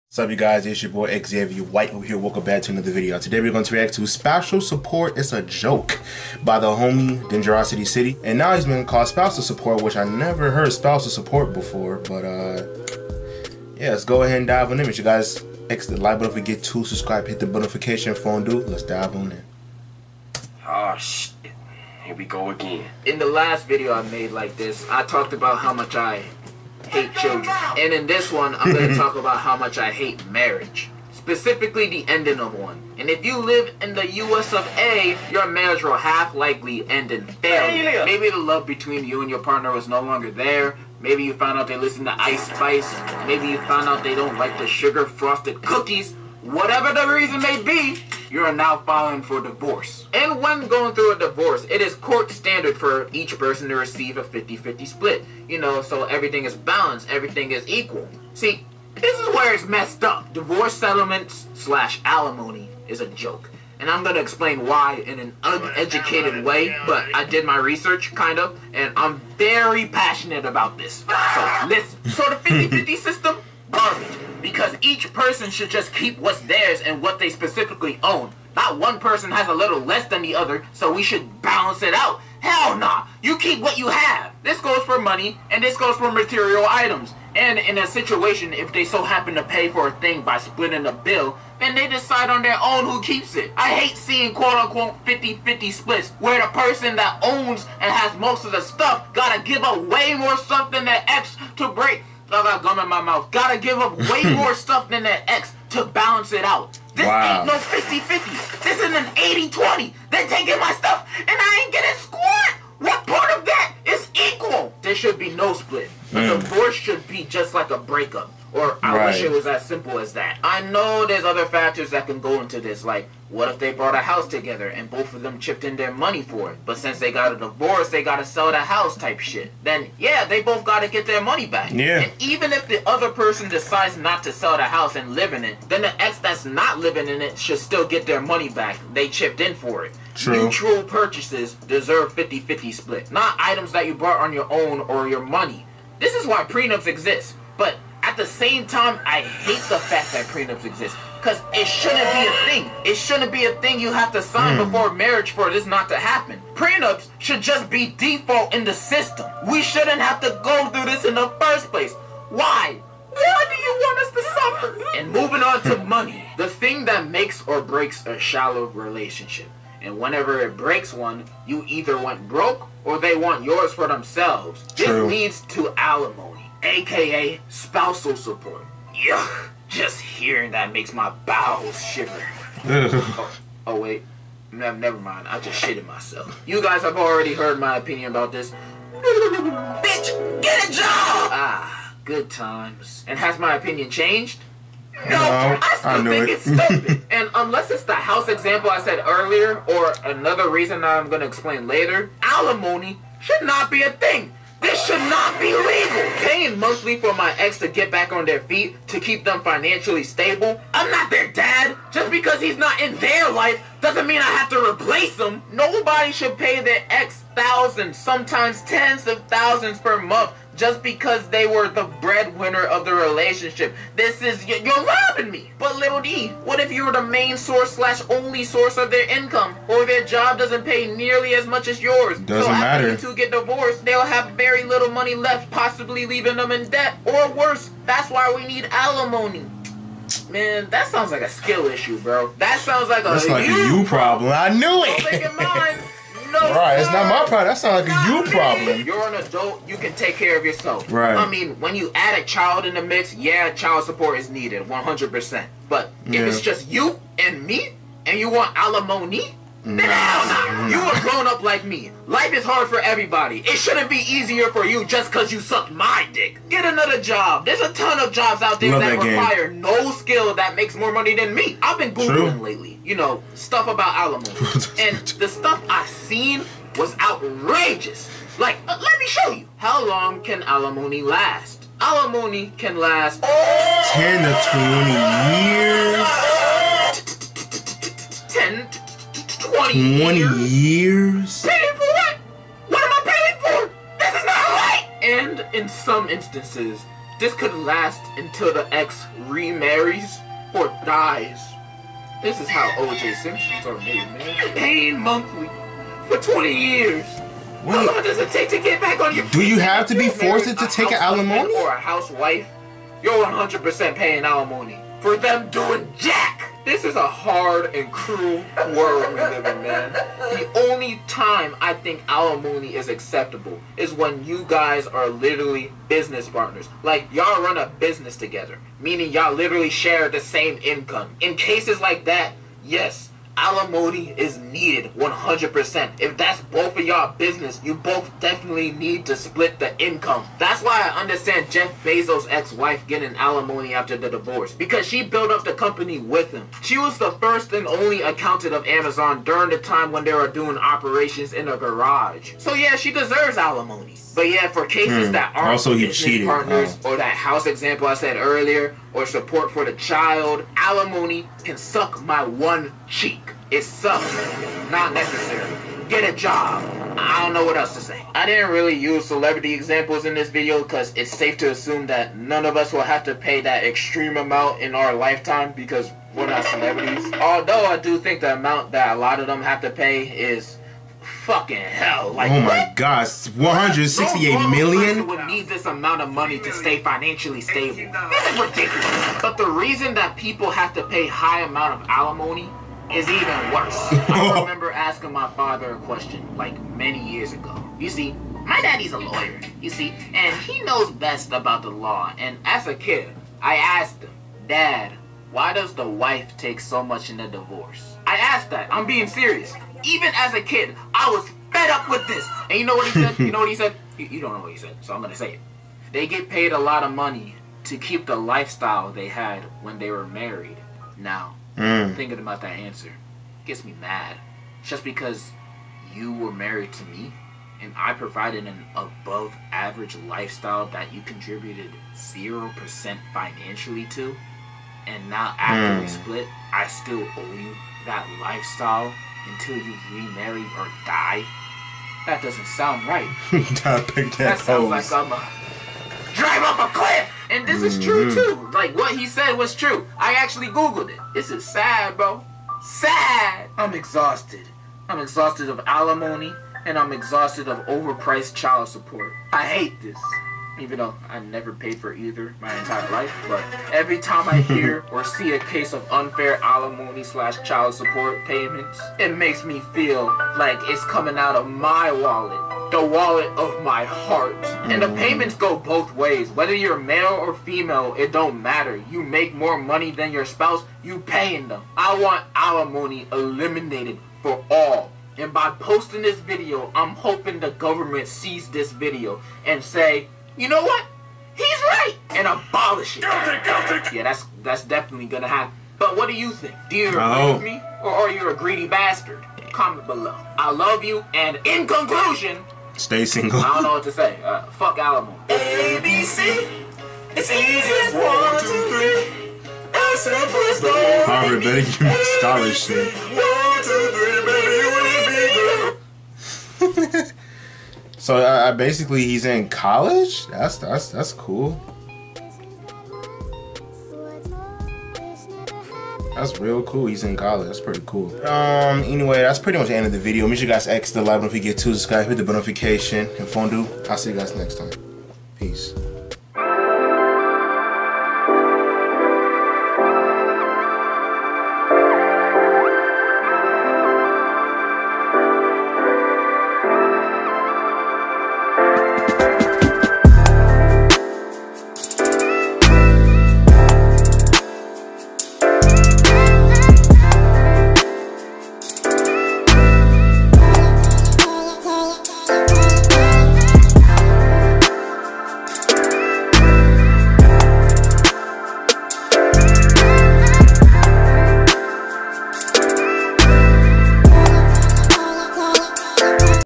What's up, you guys? It's your boy Xavier White over here. Welcome back to another video. Today we're going to react to Spousal Support. It's a joke by the homie Degenerocity City, and now he's been called Spousal Support, which I never heard Spousal Support before. But yeah, let's go ahead and dive on in. You guys, X the like button, forget to subscribe, hit the notification phone, dude. Let's dive on in. Oh shit! Here we go again. In the last video I made like this, I talked about how much I hate children. And in this one, I'm going to talk about how much I hate marriage. Specifically the ending of one. And if you live in the US of A, your marriage will half likely end in failure. Maybe the love between you and your partner was no longer there. Maybe you found out they listen to Ice Spice. Maybe you found out they don't like the sugar frosted cookies. Whatever the reason may be, you are now filing for divorce. And when going through a divorce, it is court standard for each person to receive a 50-50 split. You know, so everything is balanced, everything is equal. See, this is where it's messed up. Divorce settlements / alimony is a joke. And I'm going to explain why in an uneducated way, but I did my research, kind of, and I'm very passionate about this. So, listen. So the 50-50 system, garbage. Because each person should just keep what's theirs and what they specifically own. Not one person has a little less than the other, so we should balance it out. Hell nah! You keep what you have. This goes for money, and this goes for material items. And in a situation, if they so happen to pay for a thing by splitting a bill, then they decide on their own who keeps it. I hate seeing quote-unquote 50-50 splits, where the person that owns and has most of the stuff gotta give up way more stuff than their ex to break. I got gum in my mouth. Gotta give up way more stuff than their ex to balance it out. This ain't no 50-50. This is an 80-20. They're taking my stuff and I ain't getting squat. What part of that is equal? There should be no split. A divorce should be just like a breakup. Or I wish it was as simple as that. I know there's other factors that can go into this, like what if they bought a house together and both of them chipped in their money for it, but since they got a divorce, they gotta sell the house type shit. Then yeah, they both gotta get their money back. Yeah. And even if the other person decides not to sell the house and live in it, then the ex that's not living in it should still get their money back. They chipped in for it. True. Mutual purchases deserve 50-50 split, not items that you bought on your own or your money. This is why prenups exist. But at the same time, I hate the fact that prenups exist. Because it shouldn't be a thing. It shouldn't be a thing you have to sign before marriage for this not to happen. Prenups should just be default in the system. We shouldn't have to go through this in the first place. Why? Why do you want us to suffer? And moving on to money. The thing that makes or breaks a shallow relationship. And whenever it breaks one, you either went broke or they want yours for themselves. This leads to alimony, aka spousal support. Yuck. Just hearing that makes my bowels shiver. Oh wait, never mind. I just shitted myself. You guys have already heard my opinion about this. Bitch, get a job! Ah, good times. And has my opinion changed? No, I still think it's stupid. And unless it's the house example I said earlier, or another reason that I'm going to explain later, alimony should not be a thing. This should not be legal. Paying monthly for my ex to get back on their feet, to keep them financially stable. I'm not their dad. Just because he's not in their life doesn't mean I have to replace him. Nobody should pay their ex thousands, sometimes tens of thousands per month just because they were the breadwinner of the relationship. This is, you're robbing me. But little D, what if you were the main source / only source of their income, or their job doesn't pay nearly as much as yours? Doesn't matter. So after you two get divorced, they'll have very little money left, possibly leaving them in debt. Or worse, that's why we need alimony. Man, that sounds like a skill issue, bro. That sounds like a you problem. I knew it. Don't make it mine. No, right, it's not my problem. That sounds like a you problem. You're an adult. You can take care of yourself. Right. I mean, when you add a child in the mix, yeah, child support is needed, 100%. But if it's just you and me, and you want alimony, then hell nah. You are grown up like me. Life is hard for everybody. It shouldn't be easier for you just because you sucked my dick. Get another job. There's a ton of jobs out there that require no skill that makes more money than me. I've been Googling lately, you know, stuff about alimony. And the stuff I seen was outrageous. Like, let me show you. How long can alimony last? Alimony can last 10 to 20 years. 10 20 years? Paying for what? What am I paying for? This is not right! And in some instances, This could last until the ex remarries or dies. This is how O.J. Simpsons are made, man. Paying monthly for 20 years. Wait, how long does it take to get back on your feet? Do you have to be forced to take an alimony? Or a housewife? You're 100% paying alimony for them doing jack. This is a hard and cruel world we live in, man. The only time I think alimony is acceptable is when you guys are literally business partners. Like, y'all run a business together, meaning y'all literally share the same income. In cases like that, yes, alimony is needed 100%. If that's both of y'all business, you both definitely need to split the income. That's why I understand Jeff Bezos' ex-wife getting alimony after the divorce, because she built up the company with him. She was the first and only accountant of Amazon during the time when they were doing operations in a garage. So yeah, she deserves alimony. But yeah, for cases that aren't also, he business cheated, partners, or that house example I said earlier, or support for the child, alimony can suck my one cheek. It sucks. Not necessary. Get a job. I don't know what else to say. I didn't really use celebrity examples in this video because it's safe to assume that none of us will have to pay that extreme amount in our lifetime because we're not celebrities. Although I do think the amount that a lot of them have to pay is fucking hell. Like, oh my gosh, 168 million? Would need this amount of money to stay financially stable. This is ridiculous. But the reason that people have to pay high amount of alimony is even worse. I remember asking my father a question like many years ago. You see, my daddy's a lawyer, you see, and he knows best about the law. And as a kid, I asked him, Dad, why does the wife take so much in a divorce? I asked that. I'm being serious. Even as a kid, I was fed up with this. And you know what he said? You know what he said? You don't know what he said, so I'm going to say it. They get paid a lot of money to keep the lifestyle they had when they were married. Now, thinking about that answer gets me mad. Just because you were married to me and I provided an above average lifestyle that you contributed 0% financially to, and now after we split, I still owe you that lifestyle until you remarry or die? That doesn't sound right. That sounds like I'm a drive off a cliff. And this is true too. Like, what he said was true. I actually Googled it. This is sad, bro. Sad. I'm exhausted. I'm exhausted of alimony, and I'm exhausted of overpriced child support. I hate this. Even though I never paid for either my entire life, but every time I hear or see a case of unfair alimony / child support payments, it makes me feel like it's coming out of my wallet, the wallet of my heart. And the payments go both ways. Whether you're male or female, it don't matter. You make more money than your spouse, you paying them. I want alimony eliminated for all. And by posting this video, I'm hoping the government sees this video and say, you know what? He's right! And abolish it. Guilty. Yeah, that's definitely gonna happen. But what do you think? Do you agree with me? Or are you a greedy bastard? Comment below. I love you, and in conclusion, stay single. I don't know what to say. Fuck alimony. ABC. It's easy as 1, 2, 3. As simple as no. Harvard better give me scholarship. 1, 2, 3, baby, we be good. So basically he's in college? That's cool. That's real cool. He's in college. That's pretty cool. Anyway, that's pretty much the end of the video. Make sure you guys extra like if you get to subscribe, hit the notification, and fondue. I'll see you guys next time.